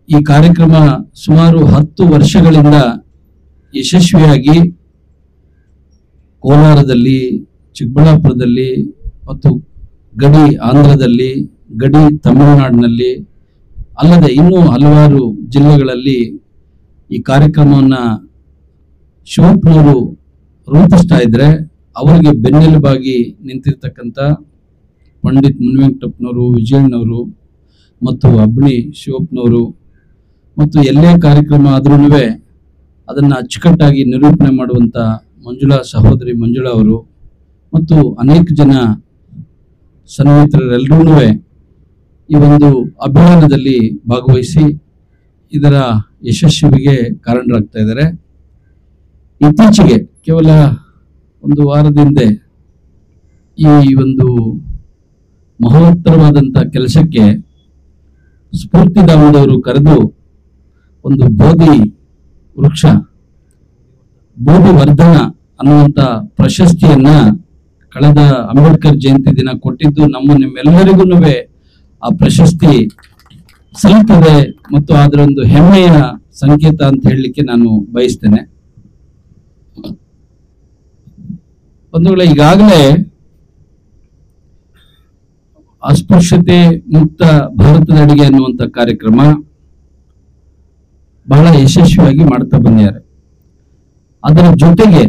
ಈ ಕಾರ್ಯಕ್ರಮ ಸುಮಾರು 10 ವರ್ಷಗಳಿಂದ ಯಶಸ್ವಿಯಾಗಿ ಕೋಲಾರದಲ್ಲಿ, ಚಿಕ್ಕಬಳ್ಳಾಪುರದಲ್ಲಿ ಮತ್ತು ಗಡಿ ಆಂಧ್ರದಲ್ಲಿ, ಗಡಿ ತಮಿಳುನಾಡಿನಲ್ಲಿ ಅಲ್ಲದೆ ಇನ್ನೂ ಹಲವಾರು ಜಿಲ್ಲೆಗಳಲ್ಲಿ ಈ ಕಾರ್ಯಕ್ರಮವನ್ನು ಶಿವಪ್ಪನವರು ರೂಪಿಸ್ತಾ ಇದ್ರೆ ಅವರಿಗೆ ಬೆನ್ನೆಲುಬಾಗಿ ನಿಂತಿರ್ತಕ್ಕಂಥ ಪಂಡಿತ್ ಮುನಿವೆಂಕಟಪ್ಪನವರು, ವಿಜಯಣ್ಣವರು ಮತ್ತು ಅಬ್ಣಿ ಶಿವಪ್ಪನವರು ಮತ್ತು ಎಲ್ಲೇ ಕಾರ್ಯಕ್ರಮ ಆದ್ರೂ ಅದನ್ನು ಅಚ್ಚುಕಟ್ಟಾಗಿ ನಿರೂಪಣೆ ಮಾಡುವಂಥ ಮಂಜುಳಾ ಸಹೋದರಿ ಮಂಜುಳಾ ಅವರು ಮತ್ತು ಅನೇಕ ಜನ ಸನ್ಮಿತ್ರರೆಲ್ಲರೂ ಈ ಒಂದು ಅಭಿಯಾನದಲ್ಲಿ ಭಾಗವಹಿಸಿ ಇದರ ಯಶಸ್ವಿಗೆ ಕಾರಣರಾಗ್ತಾ ಇದ್ದಾರೆ. ಇತ್ತೀಚೆಗೆ ಕೇವಲ ಒಂದು ವಾರದ ಹಿಂದೆ ಈ ಒಂದು ಮಹೋತ್ತರವಾದಂಥ ಕೆಲಸಕ್ಕೆ ಸ್ಫೂರ್ತಿಧಾಮದವರು ಕರೆದು ಒಂದು ಬೋಧಿ ವೃಕ್ಷ, ಬೋಧಿ ವರ್ಧನ ಅನ್ನುವಂಥ ಪ್ರಶಸ್ತಿಯನ್ನ ಕಳೆದ ಅಂಬೇಡ್ಕರ್ ಜಯಂತಿ ದಿನ ಕೊಟ್ಟಿದ್ದು ನಿಮ್ಮೆಲ್ಲರಿಗೂ ಆ ಪ್ರಶಸ್ತಿ ಸಲ್ಲುತ್ತದೆ ಮತ್ತು ಅದರ ಒಂದು ಹೆಮ್ಮೆಯ ಸಂಕೇತ ಅಂತ ಹೇಳಲಿಕ್ಕೆ ನಾನು ಬಯಸ್ತೇನೆ. ಬಂಧುಗಳೇ, ಈಗಾಗಲೇ ಅಸ್ಪೃಶ್ಯತೆ ಮುಕ್ತ ಭಾರತದ ಅಡಿಗೆ ಅನ್ನುವಂಥ ಕಾರ್ಯಕ್ರಮ ಬಹಳ ಯಶಸ್ವಿಯಾಗಿ ಮಾಡ್ತಾ ಬಂದಿದ್ದಾರೆ. ಅದರ ಜೊತೆಗೆ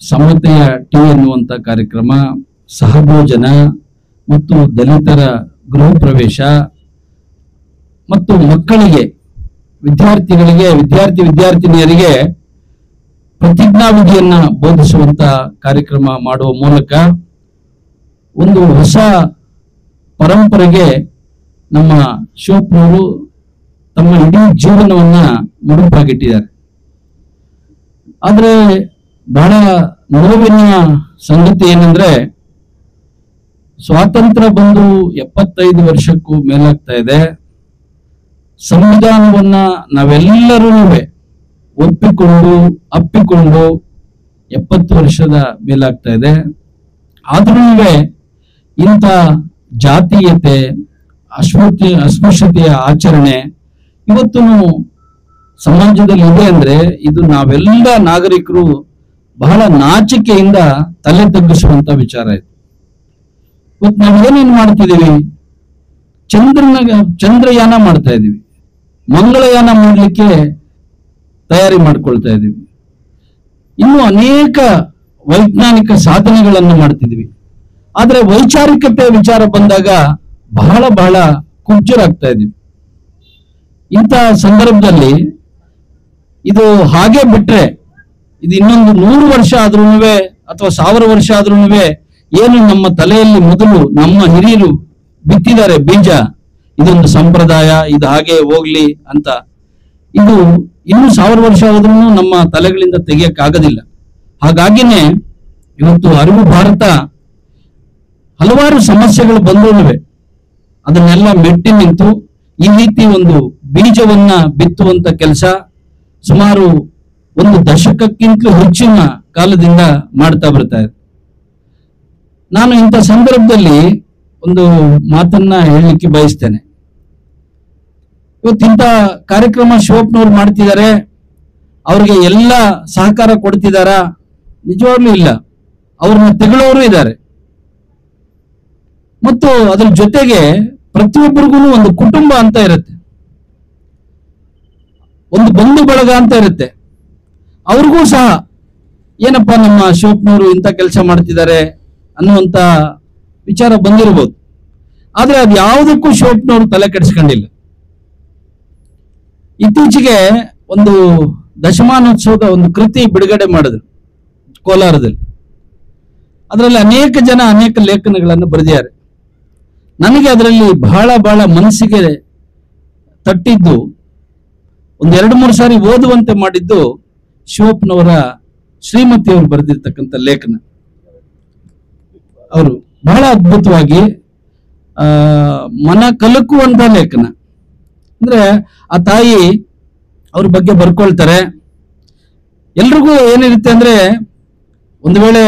ಸಮತೆಯ ಟಿ ಎನ್ನುವಂಥ ಕಾರ್ಯಕ್ರಮ, ಸಹಭೋಜನ ಮತ್ತು ದಲಿತರ ಗೃಹ ಪ್ರವೇಶ ಮತ್ತು ಮಕ್ಕಳಿಗೆ, ವಿದ್ಯಾರ್ಥಿಗಳಿಗೆ, ವಿದ್ಯಾರ್ಥಿನಿಯರಿಗೆ ಪ್ರತಿಜ್ಞಾವಿಧಿಯನ್ನ ಬೋಧಿಸುವಂತ ಕಾರ್ಯಕ್ರಮ ಮಾಡುವ ಮೂಲಕ ಒಂದು ಹೊಸ ಪರಂಪರೆಗೆ ನಮ್ಮ ಶಿವಪ್ಪನವರು ತಮ್ಮ ಇಡೀ ಜೀವನವನ್ನ ಮುಡುಪಾಗಿಟ್ಟಿದ್ದಾರೆ. ಆದ್ರೆ ಬಹಳ ನೋವಿನ ಸಂಗತಿ ಏನಂದ್ರೆ, ಸ್ವಾತಂತ್ರ್ಯ ಬಂದು 75 ವರ್ಷಕ್ಕೂ ಮೇಲಾಗ್ತಾ ಇದೆ. ಸಂವಿಧಾನವನ್ನ ನಾವೆಲ್ಲರೂ ಅಪ್ಪಿಕೊಂಡು 70 ವರ್ಷದ ಮೇಲಾಗ್ತಾ ಇದೆ. ಆದ್ರೂ ಇಂಥ ಜಾತೀಯತೆ, ಅಸ್ಪೃಶ್ಯತೆಯ ಆಚರಣೆ ಇವತ್ತು ಸಮಾಜದಲ್ಲಿ ಇದೆ ಅಂದ್ರೆ ಇದು ನಾವೆಲ್ಲ ನಾಗರಿಕರು ಬಹಳ ನಾಚಿಕೆಯಿಂದ ತಲೆ ತಗ್ಗಿಸುವಂತ ವಿಚಾರ ಇದೆ. ಇವತ್ತು ನಾವು ಏನೇನು ಮಾಡ್ತಿದ್ದೀವಿ? ಚಂದ್ರಯಾನ ಮಾಡ್ತಾ ಇದೀವಿ, ಮಂಗಳಯಾನ ಮಾಡಲಿಕ್ಕೆ ತಯಾರಿ ಮಾಡ್ಕೊಳ್ತಾ ಇದ್ದೀವಿ, ಇನ್ನು ಅನೇಕ ವೈಜ್ಞಾನಿಕ ಸಾಧನೆಗಳನ್ನು ಮಾಡ್ತಿದ್ವಿ. ಆದ್ರೆ ವೈಚಾರಿಕತೆ ವಿಚಾರ ಬಂದಾಗ ಬಹಳ ಕುಬ್ಜರಾಗ್ತಾ ಇದೀವಿ. ಇಂಥ ಸಂದರ್ಭದಲ್ಲಿ ಇದು ಹಾಗೆ ಬಿಟ್ರೆ ಇದು ಇನ್ನೊಂದು 100 ವರ್ಷ ಆದ್ರೂ ಅಥವಾ 1000 ವರ್ಷ ಆದ್ರೂ ಏನು ನಮ್ಮ ತಲೆಯಲ್ಲಿ ಮೊದಲು ನಮ್ಮ ಹಿರಿಯರು ಬಿತ್ತಿದ್ದಾರೆ ಬೀಜ, ಇದೊಂದು ಸಂಪ್ರದಾಯ, ಇದು ಹಾಗೆ ಹೋಗ್ಲಿ ಅಂತ, ಇದು ಇನ್ನು 1000 ವರ್ಷ ಆದ್ರೂ ನಮ್ಮ ತಲೆಗಳಿಂದ ತೆಗಿಯಕ್ಕಾಗೋದಿಲ್ಲ. ಹಾಗಾಗಿನೇ ಇವತ್ತು ಅರಿವು ಭಾರತ ಹಲವಾರು ಸಮಸ್ಯೆಗಳು ಬಂದ್ರೂ ಅದನ್ನೆಲ್ಲ ಮೆಟ್ಟಿ ನಿಂತು ಈ ರೀತಿ ಒಂದು ಬೀಜವನ್ನ ಬಿತ್ತುವಂತ ಕೆಲಸ ಸುಮಾರು 1 ದಶಕಕ್ಕಿಂತಲೂ ಹೆಚ್ಚಿನ ಕಾಲದಿಂದ ಮಾಡ್ತಾ ಬರ್ತಾ ಇದೆ. ನಾನು ಇಂಥ ಸಂದರ್ಭದಲ್ಲಿ ಒಂದು ಮಾತನ್ನ ಹೇಳಲಿಕ್ಕೆ ಬಯಸ್ತೇನೆ. ಇವತ್ತಿಂತ ಕಾರ್ಯಕ್ರಮ ಶಿವಪ್ಪನವ್ರು ಮಾಡ್ತಿದ್ದಾರೆ, ಅವ್ರಿಗೆ ಎಲ್ಲ ಸಹಕಾರ ಕೊಡ್ತಿದಾರ? ನಿಜವಾಗ್ಲೂ ಇಲ್ಲ. ಅವ್ರನ್ನ ತೆಗಳವರು ಇದ್ದಾರೆ. ಮತ್ತು ಅದ್ರ ಜೊತೆಗೆ ಪ್ರತಿಯೊಬ್ಬರಿಗೂ ಒಂದು ಕುಟುಂಬ ಅಂತ ಇರುತ್ತೆ, ಒಂದು ಬಂಧು ಬಳಗ ಅಂತ ಇರುತ್ತೆ. ಅವ್ರಿಗೂ ಸಹ ಏನಪ್ಪ ನಮ್ಮ ಶಿವಪ್ಪನವರು ಇಂಥ ಕೆಲಸ ಮಾಡ್ತಿದ್ದಾರೆ ಅನ್ನುವಂತ ವಿಚಾರ ಬಂದಿರಬಹುದು. ಆದ್ರೆ ಅದು ಯಾವುದಕ್ಕೂ ಶಿವಪ್ಪನವರು ತಲೆ ಕೆಡಿಸ್ಕೊಂಡಿಲ್ಲ. ಇತ್ತೀಚೆಗೆ ಒಂದು ದಶಮಾನೋತ್ಸವದ ಒಂದು ಕೃತಿ ಬಿಡುಗಡೆ ಮಾಡಿದ್ರು ಕೋಲಾರದಲ್ಲಿ. ಅದರಲ್ಲಿ ಅನೇಕ ಜನ ಅನೇಕ ಲೇಖನಗಳನ್ನು ಬರೆದಿದ್ದಾರೆ. ನನಗೆ ಅದರಲ್ಲಿ ಬಹಳ ಮನಸ್ಸಿಗೆ ತಟ್ಟಿದ್ದು, 1-2-3 ಸಾರಿ ಓದುವಂತೆ ಮಾಡಿದ್ದು ಶಿವಪ್ಪನವರ ಶ್ರೀಮತಿಯವರು ಬರೆದಿರ್ತಕ್ಕಂಥ ಲೇಖನ. ಅವರು ಬಹಳ ಅದ್ಭುತವಾಗಿ ಮನ ಕಲಕುವಂತ ಲೇಖನ. ಅಂದ್ರೆ ಆ ತಾಯಿ ಅವ್ರ ಬಗ್ಗೆ ಬರ್ಕೊಳ್ತಾರೆ. ಎಲ್ರಿಗೂ ಏನಿರುತ್ತೆ ಅಂದ್ರೆ, ಒಂದು ವೇಳೆ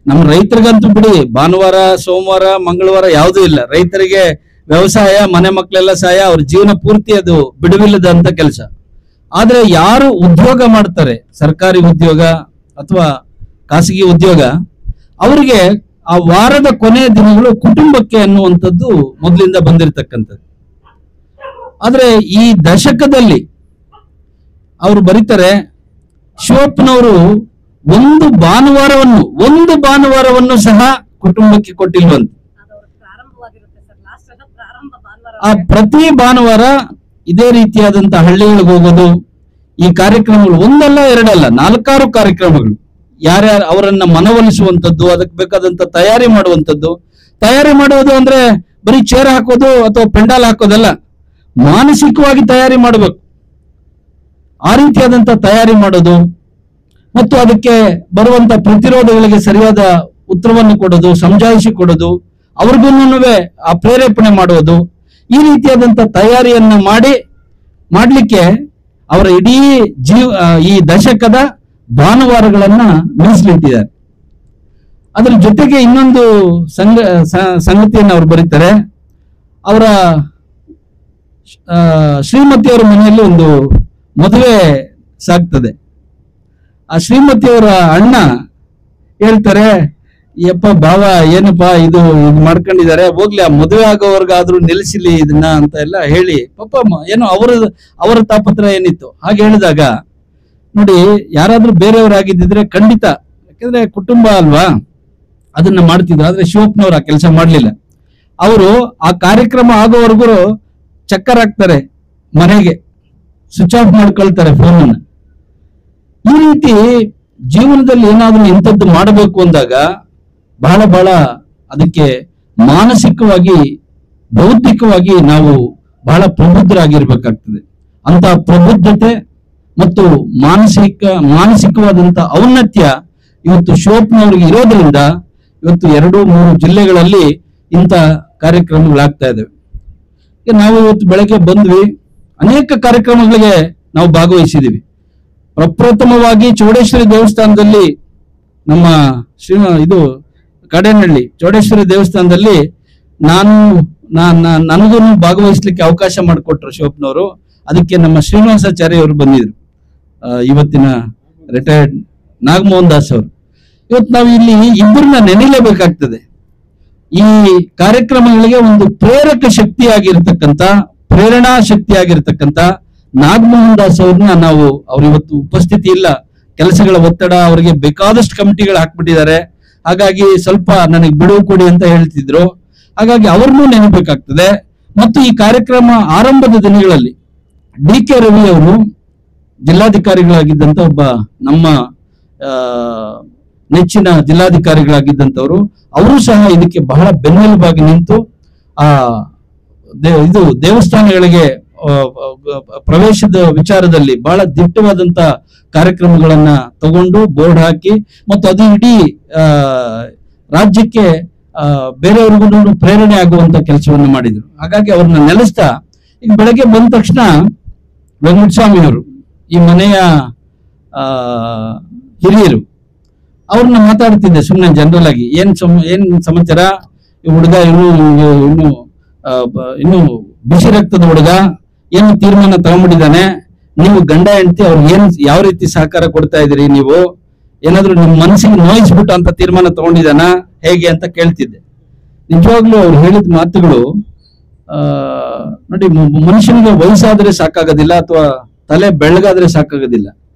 ನಮ್ಮ ರೈತರಿಗಂತೂ ಬಿಡಿ, ಭಾನುವಾರ, ಸೋಮವಾರ, ಮಂಗಳವಾರ ಯಾವುದೂ ಇಲ್ಲ. ರೈತರಿಗೆ ವ್ಯವಸಾಯ, ಮನೆ ಮಕ್ಕಳೆಲ್ಲ ಸಹಾಯ, ಅವ್ರ ಜೀವನ ಪೂರ್ತಿ ಅದು ಬಿಡುವಿಲ್ಲದಂತ ಕೆಲಸ. ಆದ್ರೆ ಯಾರು ಉದ್ಯೋಗ ಮಾಡ್ತಾರೆ, ಸರ್ಕಾರಿ ಉದ್ಯೋಗ ಅಥವಾ ಖಾಸಗಿ ಉದ್ಯೋಗ, ಅವರಿಗೆ ಆ ವಾರದ ಕೊನೆಯ ದಿನಗಳು ಕುಟುಂಬಕ್ಕೆ ಅನ್ನುವಂಥದ್ದು ಮೊದಲಿಂದ ಬಂದಿರತಕ್ಕಂಥದ್ದು. ಆದ್ರೆ ಈ ದಶಕದಲ್ಲಿ ಅವರು ಬರೀತಾರೆ, ಶಿವಪ್ಪನವರು ಒಂದು ಭಾನುವಾರವನ್ನು ಸಹ ಕುಟುಂಬಕ್ಕೆ ಕೊಟ್ಟಿಲ್ವಂತೆ. ಆ ಪ್ರತಿ ಭಾನುವಾರ ಇದೇ ರೀತಿಯಾದಂತಹ ಹಳ್ಳಿಗಳಿಗೆ ಹೋಗೋದು, ಈ ಕಾರ್ಯಕ್ರಮಗಳು ಒಂದಲ್ಲ ಎರಡಲ್ಲ 4-6 ಕಾರ್ಯಕ್ರಮಗಳು, ಯಾರ್ಯಾರು ಅವರನ್ನ ಮನವೊಲಿಸುವಂಥದ್ದು, ಅದಕ್ಕೆ ಬೇಕಾದಂತ ತಯಾರಿ ಮಾಡುವಂಥದ್ದು. ತಯಾರಿ ಮಾಡುವುದು ಅಂದ್ರೆ ಬರೀ ಚೇರ್ ಹಾಕೋದು ಅಥವಾ ಪೆಂಡಾಲ್ ಹಾಕೋದಲ್ಲ, ಮಾನಸಿಕವಾಗಿ ತಯಾರಿ ಮಾಡಬೇಕು. ಆ ರೀತಿಯಾದಂತ ತಯಾರಿ ಮಾಡೋದು ಮತ್ತು ಅದಕ್ಕೆ ಬರುವಂತ ಪ್ರತಿರೋಧಗಳಿಗೆ ಸರಿಯಾದ ಉತ್ತರವನ್ನು ಕೊಡೋದು, ಸಮಜಾಯಿಸಿ ಕೊಡೋದು, ಅವ್ರಿಗೂ ಆ ಪ್ರೇರೇಪಣೆ ಮಾಡುವುದು, ಈ ರೀತಿಯಾದಂತ ತಯಾರಿಯನ್ನ ಮಾಡ್ಲಿಕ್ಕೆ ಅವರ ಇಡೀ ಈ ದಶಕದ ಭಾನುವಾರಗಳನ್ನ ಮೀಸಲಿಟ್ಟಿದ್ದಾರೆ. ಅದ್ರ ಜೊತೆಗೆ ಇನ್ನೊಂದು ಸಂಗತಿಯನ್ನು ಅವ್ರು ಬರೀತಾರೆ. ಅವರ ಶ್ರೀಮತಿಯವರ ಮನೆಯಲ್ಲಿ ಒಂದು ಮದುವೆ ಸಾಗ್ತದೆ. ಆ ಶ್ರೀಮತಿಯವರ ಅಣ್ಣ ಹೇಳ್ತಾರೆ, ಯಪ್ಪ ಬಾವ ಏನಪ್ಪಾ ಇದು ಮಾಡ್ಕೊಂಡಿದ್ದಾರೆ, ಹೋಗ್ಲಿ ಆ ಮದುವೆ ಆಗೋವರ್ಗಾದ್ರೂ ನಿಲ್ಲಿಸಲಿ ಇದನ್ನ ಅಂತ ಎಲ್ಲ ಹೇಳಿ, ಪಾಪ ಏನೋ ಅವರ ತಾಪತ್ರ ಏನಿತ್ತು ಹಾಗೆ ಹೇಳಿದಾಗ, ನೋಡಿ ಯಾರಾದ್ರೂ ಬೇರೆಯವರಾಗಿದ್ದಿದ್ರೆ ಖಂಡಿತ, ಯಾಕಂದ್ರೆ ಕುಟುಂಬ ಅಲ್ವಾ, ಅದನ್ನ ಮಾಡ್ತಿದ್ರು. ಆದ್ರೆ ಶಿವಪ್ಪನವ್ರು ಆ ಕೆಲಸ ಮಾಡ್ಲಿಲ್ಲ. ಅವರು ಆ ಕಾರ್ಯಕ್ರಮ ಆಗೋವರೆಗೂ ಚಕ್ಕರ್ ಹಾಕ್ತಾರೆ, ಮನೆಗೆ ಸ್ವಿಚ್ ಆಫ್ ಮಾಡ್ಕೊಳ್ತಾರೆ ಫೋನನ್ನ. ಈ ರೀತಿ ಜೀವನದಲ್ಲಿ ಏನಾದ್ರೂ ಇಂಥದ್ದು ಮಾಡಬೇಕು ಅಂದಾಗ ಬಹಳ ಅದಕ್ಕೆ ಮಾನಸಿಕವಾಗಿ, ಬೌದ್ಧಿಕವಾಗಿ ನಾವು ಬಹಳ ಪ್ರಬುದ್ಧರಾಗಿರ್ಬೇಕಾಗ್ತದೆ. ಅಂತ ಪ್ರಬುದ್ಧತೆ ಮತ್ತು ಮಾನಸಿಕವಾದಂತ ಔನ್ನತ್ಯ ಇವತ್ತು ಶಿವಪ್ಪನವರಿಗೆ ಇರೋದ್ರಿಂದ ಇವತ್ತು 2-3 ಜಿಲ್ಲೆಗಳಲ್ಲಿ ಇಂಥ ಕಾರ್ಯಕ್ರಮಗಳಾಗ್ತಾ ಇದ್ದಾವೆ. ನಾವು ಇವತ್ತು ಬೆಳಗ್ಗೆ ಬಂದ್ವಿ, ಅನೇಕ ಕಾರ್ಯಕ್ರಮಗಳಿಗೆ ನಾವು ಭಾಗವಹಿಸಿದೀವಿ. ಪ್ರಪ್ರಥಮವಾಗಿ ಚೌಡೇಶ್ವರಿ ದೇವಸ್ಥಾನದಲ್ಲಿ, ನಮ್ಮ ಇದು ಕಾಡೇನಹಳ್ಳಿ ಚೌಡೇಶ್ವರಿ ದೇವಸ್ಥಾನದಲ್ಲಿ ನನಗೂ ಭಾಗವಹಿಸ್ಲಿಕ್ಕೆ ಅವಕಾಶ ಮಾಡಿಕೊಟ್ರು ಶಿವಪ್ಪನವರು. ಅದಕ್ಕೆ ನಮ್ಮ ಶ್ರೀನಿವಾಸಾಚಾರ್ಯ ಅವರು ಬಂದಿದ್ರು, ಇವತ್ತಿನ ರಿಟೈರ್ಡ್ ನಾಗಮೋಹನ್ ದಾಸ್ ಅವರು. ಇವತ್ತು ನಾವು ಇಲ್ಲಿ ಇಬ್ಬರನ್ನ ನೆನೆಯಲೇಬೇಕಾಗ್ತದೆ. ಈ ಕಾರ್ಯಕ್ರಮಗಳಿಗೆ ಒಂದು ಪ್ರೇರಕ ಶಕ್ತಿಯಾಗಿರ್ತಕ್ಕಂಥ, ಪ್ರೇರಣಾ ಶಕ್ತಿಯಾಗಿರ್ತಕ್ಕಂಥ ನಾಗಮೋಹನ್ ದಾಸ್ ಅವ್ರನ್ನ ಅವ್ರು ಇವತ್ತು ಉಪಸ್ಥಿತಿ ಇಲ್ಲ, ಕೆಲಸಗಳ ಒತ್ತಡ, ಅವರಿಗೆ ಬೇಕಾದಷ್ಟು ಕಮಿಟಿಗಳು ಹಾಕ್ಬಿಟ್ಟಿದ್ದಾರೆ. ಹಾಗಾಗಿ ಸ್ವಲ್ಪ ನನಗೆ ಬಿಡುವು ಕೊಡಿ ಅಂತ ಹೇಳ್ತಿದ್ರು. ಹಾಗಾಗಿ ಅವ್ರನ್ನೂ ನೆನಬೇಕಾಗ್ತದೆ. ಮತ್ತು ಈ ಕಾರ್ಯಕ್ರಮ ಆರಂಭದ ದಿನಗಳಲ್ಲಿ DK ರವಿ ಅವರು ಜಿಲ್ಲಾಧಿಕಾರಿಗಳಾಗಿದ್ದಂತ ಒಬ್ಬ ನಮ್ಮ ನೆಚ್ಚಿನ ಜಿಲ್ಲಾಧಿಕಾರಿಗಳಾಗಿದ್ದಂಥವ್ರು, ಅವರು ಸಹ ಇದಕ್ಕೆ ಬಹಳ ಬೆನ್ನೆಲುಬಾಗಿ ನಿಂತು ಇದು ದೇವಸ್ಥಾನಗಳಿಗೆ ಪ್ರವೇಶದ ವಿಚಾರದಲ್ಲಿ ಬಹಳ ದಿಟ್ಟವಾದಂತ ಕಾರ್ಯಕ್ರಮಗಳನ್ನ ತಗೊಂಡು ಬೋರ್ಡ್ ಹಾಕಿ, ಮತ್ತು ಅದು ಇಡೀ ರಾಜ್ಯಕ್ಕೆ ಬೇರೆಯವ್ರಿಗೂ ಪ್ರೇರಣೆ ಆಗುವಂತ ಕೆಲಸವನ್ನು ಮಾಡಿದ್ರು. ಹಾಗಾಗಿ ಅವ್ರನ್ನ ನೆಲೆಸ್ತಾ ಈಗ ಬೆಳಗ್ಗೆ ಬಂದ ತಕ್ಷಣ ವೆಂಕಟಸ್ವಾಮಿ ಅವರು, ಈ ಮನೆಯ ಹಿರಿಯರು, ಅವ್ರನ್ನ ಮಾತಾಡ್ತಿದ್ದೆ ಸುಮ್ಮನೆ ಜನರಲ್ ಆಗಿ, ಏನ್ ಸಮಾಚಾರ, ಈ ಹುಡುಗ ಇನ್ನು ಬಿಸಿ ರಕ್ತದ ಹುಡುಗ, ಏನು ತೀರ್ಮಾನ ತಗೊಂಡ್ಬಿಟ್ಟಿದ್ದಾನೆ, ನೀವು ಗಂಡ ಹೆಂಡತಿ ಅವ್ರಿಗೆ ಯಾವ ರೀತಿ ಸಹಕಾರ ಕೊಡ್ತಾ ಇದೀರಿ, ನೀವು ಏನಾದ್ರು ನಿಮ್ ಮನಸ್ಸಿಗೆ ನೋಯಿಸ್ಬಿಟ್ಟು ಅಂತ ತೀರ್ಮಾನ ತಗೊಂಡಿದ್ದಾನ ಹೇಗೆ ಅಂತ ಕೇಳ್ತಿದ್ದೆ. ನಿಜವಾಗ್ಲೂ ಅವ್ರು ಹೇಳಿದ ಮಾತುಗಳು, ನೋಡಿ ಮನುಷ್ಯನಿಗೆ ವಯಸ್ಸಾದ್ರೆ ಸಾಕಾಗೋದಿಲ್ಲ ಅಥವಾ ತಲೆ ಬೆಳಗಾದ್ರೆ ಸಾಕಾಗೋದಿಲ್ಲ,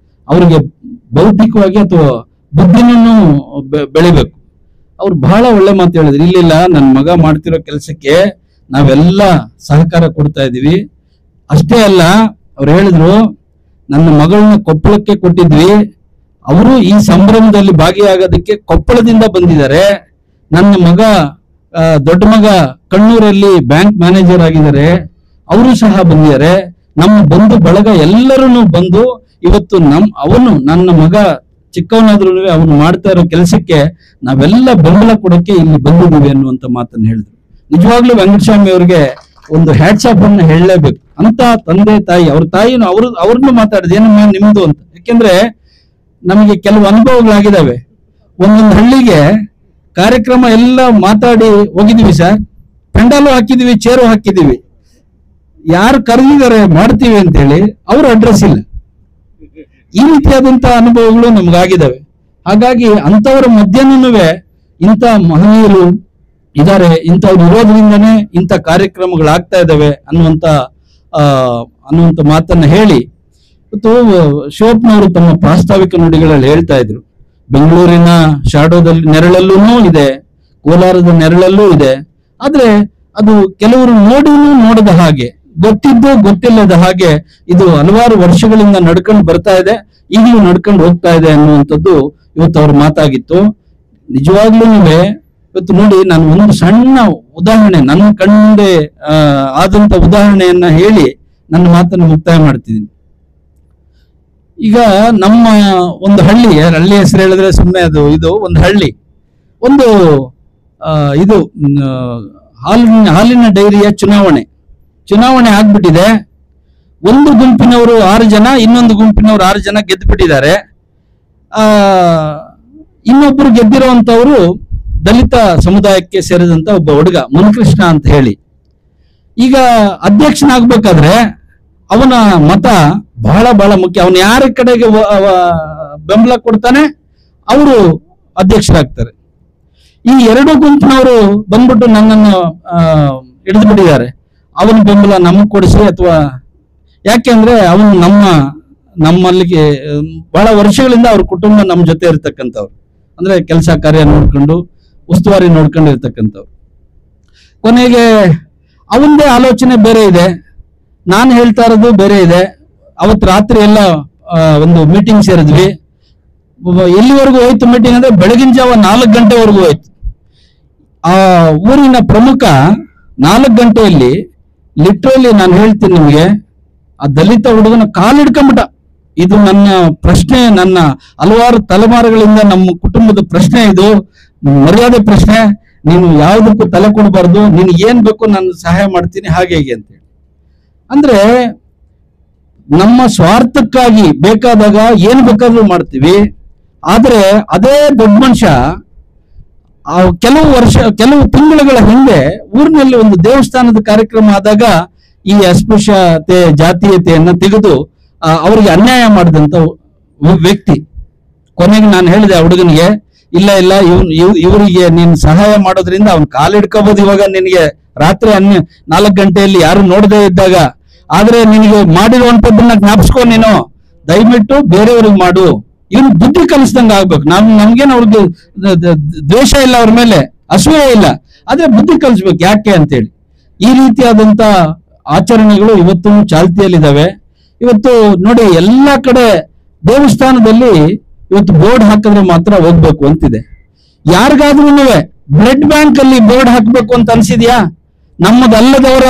ಅವ್ರಿಗೆ ಬೌದ್ಧಿಕವಾಗಿ ಅಥವಾ ಬುದ್ಧಿನೂ ಬೆಳಿಬೇಕು. ಅವ್ರು ಬಹಳ ಒಳ್ಳೆ ಮಾತು ಹೇಳಿದ್ರು. ಇಲ್ಲ, ನನ್ನ ಮಗ ಮಾಡ್ತಿರೋ ಕೆಲಸಕ್ಕೆ ನಾವೆಲ್ಲ ಸಹಕಾರ ಕೊಡ್ತಾ ಇದೀವಿ. ಅಷ್ಟೇ ಅಲ್ಲ, ಅವ್ರು ಹೇಳಿದ್ರು, ನನ್ನ ಮಗಳನ್ನ ಕೊಪ್ಪಳಕ್ಕೆ ಕೊಟ್ಟಿದ್ವಿ, ಅವರು ಈ ಸಂಭ್ರಮದಲ್ಲಿ ಭಾಗಿಯಾಗೋದಕ್ಕೆ ಕೊಪ್ಪಳದಿಂದ ಬಂದಿದ್ದಾರೆ. ನನ್ನ ಮಗ ದೊಡ್ಡ ಮಗ ಕಣ್ಣೂರಲ್ಲಿ ಬ್ಯಾಂಕ್ ಮ್ಯಾನೇಜರ್ ಆಗಿದ್ದಾರೆ, ಅವರು ಸಹ ಬಂದಿದ್ದಾರೆ. ನಮ್ಮ ಬಂಧು ಬಳಗ ಎಲ್ಲರೂ ಬಂದು ಇವತ್ತು ನನ್ನ ಮಗ ಚಿಕ್ಕವನಾದ್ರೂ ಅವನು ಮಾಡ್ತಾ ಇರೋ ಕೆಲಸಕ್ಕೆ ನಾವೆಲ್ಲ ಬೆಂಬಲ ಕೊಡಕ್ಕೆ ಇಲ್ಲಿ ಬಂದಿದ್ದೀವಿ ಅನ್ನುವಂತ ಮಾತನ್ನು ಹೇಳಿದ್ರು. ನಿಜವಾಗ್ಲೂ ವೆಂಕಟಸ್ವಾಮಿ ಅವ್ರಿಗೆ ಒಂದು ಹ್ಯಾಟ್ಸ್ ಆಫ್ ಅನ್ನ ಹೇಳಲೇಬೇಕು. ಅಂತ ತಂದೆ ತಾಯಿ, ಅವ್ರ ತಾಯಿನೂ ಅವ್ರನ್ನು ಮಾತಾಡಿದ ಏನಮ್ಮ ನಿಮ್ದು ಅಂತ. ಯಾಕೆಂದ್ರೆ ನಮಗೆ ಕೆಲವು ಅನುಭವಗಳಾಗಿದ್ದಾವೆ. ಒಂದೊಂದು ಹಳ್ಳಿಗೆ ಕಾರ್ಯಕ್ರಮ ಎಲ್ಲ ಮಾತಾಡಿ ಹೋಗಿದೀವಿ ಸರ್, ಪೆಂಡಾಲು ಹಾಕಿದೀವಿ, ಚೇರು ಹಾಕಿದೀವಿ, ಯಾರು ಕರೆದಿದ್ದಾರೆ ಮಾಡ್ತೀವಿ ಅಂತೇಳಿ ಅವ್ರ ಅಡ್ರೆಸ್ ಇಲ್ಲ. ಈ ರೀತಿಯಾದಂತಹ ಅನುಭವಗಳು ನಮ್ಗಾಗಿದ್ದಾವೆ. ಹಾಗಾಗಿ ಅಂತವರ ಮಧ್ಯನೂ ಇಂಥ ಮಹನೀಯರು ಇದ್ದಾರೆ, ಇಂಥವ್ರು ಇರೋದ್ರಿಂದನೇ ಇಂಥ ಕಾರ್ಯಕ್ರಮಗಳಾಗ್ತಾ ಇದ್ದಾವೆ ಅನ್ನುವಂತ ಮಾತನ್ನ ಹೇಳಿ ಇವತ್ತು ಶಿವಪ್ಪನವರು ತಮ್ಮ ಪ್ರಾಸ್ತಾವಿಕ ನುಡಿಗಳಲ್ಲಿ ಹೇಳ್ತಾ ಇದ್ರು, ಬೆಂಗಳೂರಿನ ಶಾಡೋದಲ್ಲಿ ನೆರಳಲ್ಲೂ ಇದೆ, ಕೋಲಾರದ ನೆರಳಲ್ಲೂ ಇದೆ. ಆದ್ರೆ ಅದು ಕೆಲವರು ನೋಡದ ಹಾಗೆ, ಗೊತ್ತಿದ್ದು ಗೊತ್ತಿಲ್ಲದ ಹಾಗೆ ಇದು ಹಲವಾರು ವರ್ಷಗಳಿಂದ ನಡ್ಕೊಂಡು ಬರ್ತಾ ಇದೆ, ಈಗಲೂ ನಡ್ಕೊಂಡು ಹೋಗ್ತಾ ಇದೆ ಅನ್ನುವಂಥದ್ದು ಇವತ್ತು ಅವ್ರ ಮಾತಾಗಿತ್ತು. ನಿಜವಾಗ್ಲೂ ಇವತ್ತು ನೋಡಿ, ನಾನು ಒಂದು ಸಣ್ಣ ಉದಾಹರಣೆ, ನನ್ನ ಕಣ್ಮುಂದೆ ಆದಂತ ಉದಾಹರಣೆಯನ್ನ ಹೇಳಿ ನನ್ನ ಮಾತನ್ನು ಮುಕ್ತಾಯ ಮಾಡ್ತಿದ್ದೀನಿ. ಈಗ ನಮ್ಮ ಒಂದು ಹಳ್ಳಿ ಹೆಸರು ಹೇಳಿದ್ರೆ ಸುಮ್ಮನೆ ಇದು ಒಂದು ಹಳ್ಳಿ, ಒಂದು ಇದು ಹಾಲಿನ ಡೈರಿಯ ಚುನಾವಣೆ ಆಗ್ಬಿಟ್ಟಿದೆ. ಒಂದು ಗುಂಪಿನವರು 6 ಜನ, ಇನ್ನೊಂದು ಗುಂಪಿನವರು 6 ಜನ ಗೆದ್ದು ಬಿಟ್ಟಿದ್ದಾರೆ. ಇನ್ನೊಬ್ರು ಗೆದ್ದಿರುವಂತವರು ದಲಿತ ಸಮುದಾಯಕ್ಕೆ ಸೇರಿದಂತ ಒಬ್ಬ ಹುಡುಗ ಮುನಿಕೃಷ್ಣ ಅಂತ ಹೇಳಿ. ಈಗ ಅಧ್ಯಕ್ಷನಾಗ್ಬೇಕಾದ್ರೆ ಅವನ ಮತ ಬಹಳ ಮುಖ್ಯ. ಅವನು ಯಾರ ಕಡೆಗೆ ಬೆಂಬಲ ಕೊಡ್ತಾನೆ ಅವರು ಅಧ್ಯಕ್ಷರಾಗ್ತಾರೆ. ಈ 2 ಗುಂಪಿನವರು ಬಂದ್ಬಿಟ್ಟು ನನ್ನನ್ನು ಹಿಡಿದು ಬಿಟ್ಟಿದ್ದಾರೆ, ಅವನ ಬೆಂಬಲ ನಮಗ್ ಕೊಡಿಸಿ, ಅಥವಾ ಯಾಕೆಂದ್ರೆ ಅವನು ನಮ್ಮಲ್ಲಿಗೆ ಬಹಳ ವರ್ಷಗಳಿಂದ ಅವ್ರ ಕುಟುಂಬ ನಮ್ಮ ಜೊತೆ ಇರ್ತಕ್ಕಂಥವ್ರು, ಅಂದ್ರೆ ಕೆಲಸ ಕಾರ್ಯ ನೋಡ್ಕೊಂಡು ಉಸ್ತುವಾರಿ ನೋಡ್ಕೊಂಡು ಇರ್ತಕ್ಕಂಥವ್ರು. ಕೊನೆಗೆ ಅವನದೇ ಆಲೋಚನೆ ಬೇರೆ ಇದೆ, ನಾನು ಹೇಳ್ತಾ ಇರೋದು ಬೇರೆ ಇದೆ. ಅವತ್ತು ರಾತ್ರಿ ಎಲ್ಲ ಒಂದು ಮೀಟಿಂಗ್ ಸೇರಿದ್ವಿ. ಎಲ್ಲಿವರೆಗೂ ಹೋಯ್ತು ಮೀಟಿಂಗ್ ಅಂದ್ರೆ ಬೆಳಗಿನ ಜಾವ 4 ಗಂಟೆವರೆಗೂ ಹೋಯ್ತು. ಆ ಊರಿನ ಪ್ರಮುಖ 4 ಗಂಟೆಯಲ್ಲಿ ಲಿಟ್ರಲಿ ನಾನು ಹೇಳ್ತೀನಿ ನಿಮ್ಗೆ, ಆ ದಲಿತ ಹುಡುಗನ ಕಾಲಿಡ್ಕೊಂಬಿಟ್ಟ. ಇದು ನನ್ನ ಪ್ರಶ್ನೆ, ನನ್ನ ಹಲವಾರು ತಲೆಮಾರುಗಳಿಂದ ನಮ್ಮ ಕುಟುಂಬದ ಪ್ರಶ್ನೆ, ಇದು ಮರ್ಯಾದೆ ಪ್ರಶ್ನೆ, ನೀನು ಯಾವುದಕ್ಕೂ ತಲೆ ಕೊಡಬಾರ್ದು, ನೀನು ಏನ್ ಬೇಕು ನಾನು ಸಹಾಯ ಮಾಡ್ತೀನಿ ಹಾಗೆ ಹೇಗೆ ಅಂತೇಳಿ. ಅಂದ್ರೆ ನಮ್ಮ ಸ್ವಾರ್ಥಕ್ಕಾಗಿ ಬೇಕಾದಾಗ ಏನ್ ಬೇಕಾದ್ರೂ ಮಾಡ್ತೀವಿ. ಆದ್ರೆ ಅದೇ ದೊಡ್ಡ ಮನುಷ್ಯ ಕೆಲವು ತಿಂಗಳುಗಳ ಹಿಂದೆ ಊರಿನಲ್ಲಿ ಒಂದು ದೇವಸ್ಥಾನದ ಕಾರ್ಯಕ್ರಮ ಆದಾಗ ಈ ಅಸ್ಪೃಶ್ಯತೆ ಜಾತೀಯತೆಯನ್ನ ತೆಗೆದು ಅವರಿಗೆ ಅನ್ಯಾಯ ಮಾಡಿದಂತ ವ್ಯಕ್ತಿ. ಕೊನೆಗೆ ನಾನು ಹೇಳಿದೆ ಆ ಹುಡುಗನಿಗೆ, ಇಲ್ಲ ಇವರಿಗೆ ನೀನ್ ಸಹಾಯ ಮಾಡೋದ್ರಿಂದ ಅವ್ನ್ ಕಾಲಿಡ್ಕೋಬಹುದು. ಇವಾಗ ನಿನಗೆ ರಾತ್ರಿ 4 ಗಂಟೆಯಲ್ಲಿ ಯಾರು ನೋಡದೇ ಇದ್ದಾಗ, ಆದ್ರೆ ನಿನಗೆ ಮಾಡಿರುವಂತದ್ದನ್ನ ಜ್ಞಾಪಿಸ್ಕೊ, ನೀನು ದಯವಿಟ್ಟು ಬೇರೆಯವ್ರಿಗೆ ಮಾಡು. ಇವನು ಬುದ್ಧಿ ಕಲಿಸ್ದಂಗ ಆಗ್ಬೇಕು. ನಮ್ಗೇನು ಅವ್ರಿಗೆ ದ್ವೇಷ ಇಲ್ಲ, ಅವ್ರ ಮೇಲೆ ಅಸೂಯೆ ಇಲ್ಲ, ಆದ್ರೆ ಬುದ್ಧಿ ಕಲಿಸ್ಬೇಕು ಯಾಕೆ ಅಂತೇಳಿ. ಈ ರೀತಿಯಾದಂತ ಆಚರಣೆಗಳು ಇವತ್ತು ಚಾಲ್ತಿಯಲ್ಲಿದ್ದಾವೆ. ಇವತ್ತು ನೋಡಿ, ಎಲ್ಲಾ ಕಡೆ ದೇವಸ್ಥಾನದಲ್ಲಿ ಇವತ್ತು ಬೋರ್ಡ್ ಹಾಕಿದ್ರೆ ಮಾತ್ರ ಹೋಗ್ಬೇಕು ಅಂತಿದೆ. ಯಾರಿಗಾದ್ರೂ ಬ್ಲಡ್ ಬ್ಯಾಂಕ್ ಅಲ್ಲಿ ಬೋರ್ಡ್ ಹಾಕ್ಬೇಕು ಅಂತ ಅನ್ಸಿದ್ಯಾ? ನಮ್ಮದಲ್ಲದವರ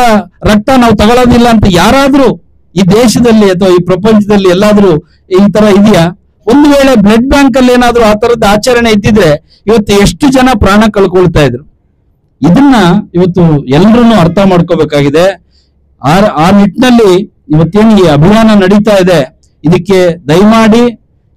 ರಕ್ತ ನಾವು ತಗೊಳ್ಳೋದಿಲ್ಲ ಅಂತ ಯಾರಾದ್ರೂ ಈ ದೇಶದಲ್ಲಿ ಅಥವಾ ಈ ಪ್ರಪಂಚದಲ್ಲಿ ಎಲ್ಲಾದ್ರೂ ಈ ತರ ಇದೆಯಾ? ಒಂದು ವೇಳೆ ಬ್ಲಡ್ ಬ್ಯಾಂಕ್ ಅಲ್ಲಿ ಏನಾದ್ರೂ ಆ ತರದ ಆಚರಣೆ ಇದ್ದಿದ್ರೆ ಇವತ್ತು ಎಷ್ಟು ಜನ ಪ್ರಾಣ ಕಳ್ಕೊಳ್ತಾ ಇದ್ರು. ಇದನ್ನ ಇವತ್ತು ಎಲ್ರೂ ಅರ್ಥ ಮಾಡ್ಕೋಬೇಕಾಗಿದೆ. ಆ ನಿಟ್ಟಿನಲ್ಲಿ ಇವತ್ತೇನು ಈ ಅಭಿಯಾನ ನಡೀತಾ ಇದೆ, ಇದಕ್ಕೆ ದಯಮಾಡಿ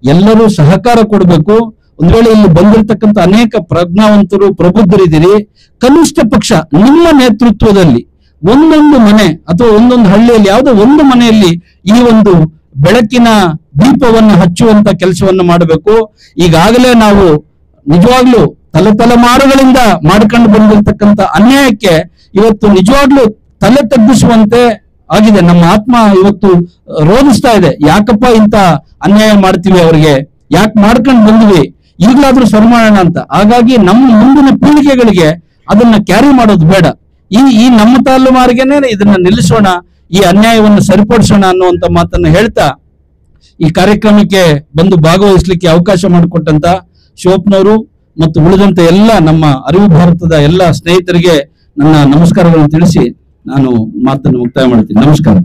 ಎಲ್ಲರೂ ಸಹಕಾರ ಕೊಡಬೇಕು. ಒಂದ್ ವೇಳೆ ಇಲ್ಲಿ ಬಂದಿರತಕ್ಕಂತ ಅನೇಕ ಪ್ರಜ್ಞಾವಂತರು ಪ್ರಬುದ್ಧರಿದ್ದೀರಿ, ಕನಿಷ್ಠ ಪಕ್ಷ ನಿಮ್ಮ ನೇತೃತ್ವದಲ್ಲಿ ಒಂದೊಂದು ಮನೆ ಅಥವಾ ಒಂದೊಂದು ಹಳ್ಳಿಯಲ್ಲಿ ಯಾವುದೋ ಒಂದು ಮನೆಯಲ್ಲಿ ಈ ಒಂದು ಬೆಳಕಿನ ದೀಪವನ್ನು ಹಚ್ಚುವಂತ ಕೆಲಸವನ್ನು ಮಾಡಬೇಕು. ಈಗಾಗಲೇ ನಾವು ನಿಜವಾಗ್ಲೂ ತಲೆಮಾರುಗಳಿಂದ ಮಾಡ್ಕೊಂಡು ಬಂದಿರತಕ್ಕಂತ ಅನ್ಯಾಯಕ್ಕೆ ಇವತ್ತು ನಿಜವಾಗ್ಲೂ ತಲೆ ತಗ್ಗಿಸುವಂತೆ ಆಗಿದೆ. ನಮ್ಮ ಆತ್ಮ ಇವತ್ತು ರೋಧಿಸ್ತಾ ಇದೆ, ಯಾಕಪ್ಪ ಇಂತ ಅನ್ಯಾಯ ಮಾಡ್ತೀವಿ, ಅವ್ರಿಗೆ ಯಾಕೆ ಮಾಡ್ಕೊಂಡು ಬಂದ್ವಿ, ಈಗಲಾದ್ರೂ ಸರಿ ಮಾಡೋಣ ಅಂತ. ಹಾಗಾಗಿ ನಮ್ಮ ಮುಂದಿನ ಪೀಳಿಗೆಗಳಿಗೆ ಅದನ್ನ ಕ್ಯಾರಿ ಮಾಡೋದು ಬೇಡ. ಈ ನಮ್ಮ ತಲೆಮಾರಿಗೆನೆ ಇದನ್ನ ನಿಲ್ಲಿಸೋಣ, ಈ ಅನ್ಯಾಯವನ್ನು ಸರಿಪಡಿಸೋಣ ಅನ್ನುವಂತ ಮಾತನ್ನ ಹೇಳ್ತಾ ಈ ಕಾರ್ಯಕ್ರಮಕ್ಕೆ ಬಂದು ಭಾಗವಹಿಸ್ಲಿಕ್ಕೆ ಅವಕಾಶ ಮಾಡಿಕೊಟ್ಟಂತ ಶಿವಪ್ಪನವರು ಮತ್ತು ಉಳಿದಂತ ಎಲ್ಲ ನಮ್ಮ ಅರಿವು ಭಾರತದ ಎಲ್ಲ ಸ್ನೇಹಿತರಿಗೆ ನನ್ನ ನಮಸ್ಕಾರಗಳನ್ನು ತಿಳಿಸಿ ನಾನು ಮಾತನ್ನು ಮುಕ್ತಾಯ ಮಾಡ್ತೀನಿ. ನಮಸ್ಕಾರ.